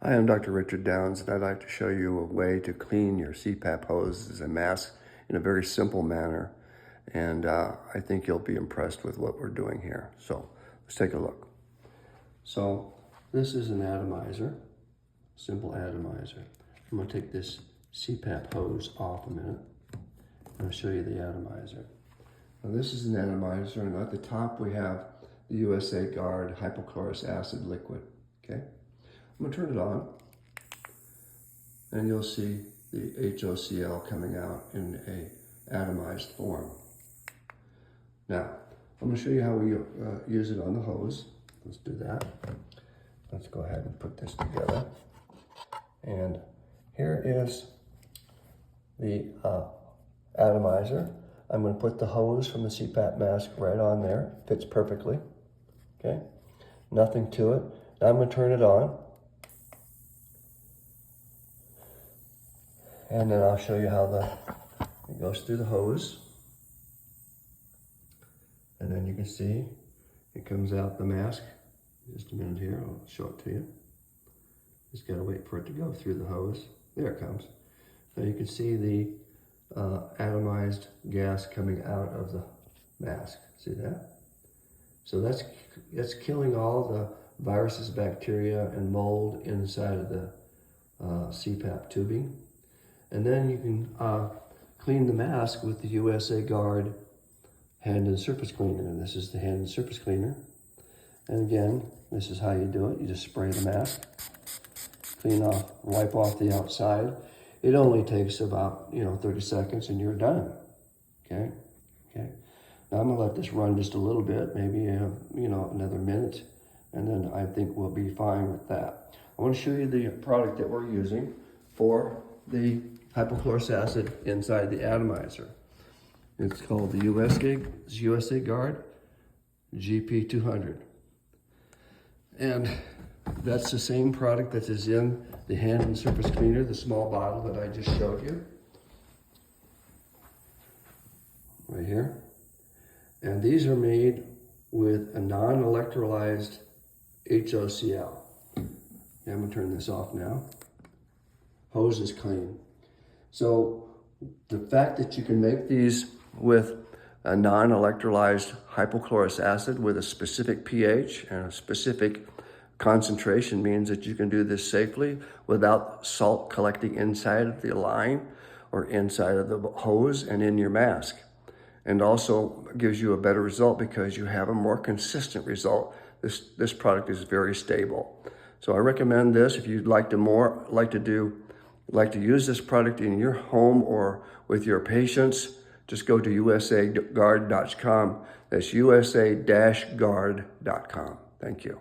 Hi, I'm Dr. Richard Downs, and I'd like to show you a way to clean your CPAP hoses and masks in a very simple manner. And I think you'll be impressed with what we're doing here. So let's take a look. So this is an atomizer, simple atomizer. I'm going to take this CPAP hose off a minute, and I'll show you the atomizer. Now this is an atomizer, and at the top we have the USA Guard hypochlorous acid liquid. Okay. I'm going to turn it on, and you'll see the HOCL coming out in a atomized form. Now, I'm going to show you how we use it on the hose. Let's do that. Let's go ahead and put this together. And here is the atomizer. I'm going to put the hose from the CPAP mask right on there. Fits perfectly. Okay, nothing to it. Now I'm going to turn it on. And then I'll show you how it goes through the hose. And then you can see it comes out the mask. Just a minute here, I'll show it to you. Just gotta wait for it to go through the hose. There it comes. Now you can see the atomized gas coming out of the mask. See that? So that's killing all the viruses, bacteria, and mold inside of the CPAP tubing. And then you can clean the mask with the USA Guard hand and surface cleaner. And this is the hand and surface cleaner. And again, this is how you do it. You just spray the mask, clean off, wipe off the outside. It only takes about 30 seconds and you're done. Okay. Now I'm gonna let this run just a little bit, maybe another minute, and then I think we'll be fine with that. I want to show you the product that we're using for the hypochlorous acid inside the atomizer. It's called the USA Guard GP200. And that's the same product that is in the hand and surface cleaner, the small bottle that I just showed you. Right here. And these are made with a non-electrolyzed HOCL. Okay, I'm gonna turn this off now. Hose is clean. So the fact that you can make these with a non-electrolyzed hypochlorous acid with a specific pH and a specific concentration means that you can do this safely without salt collecting inside of the line or inside of the hose and in your mask. And also gives you a better result because you have a more consistent result. This product is very stable. So I recommend this if you'd like to use this product in your home or with your patients. Just go to usaguard.com. That's usa-guard.com. Thank you.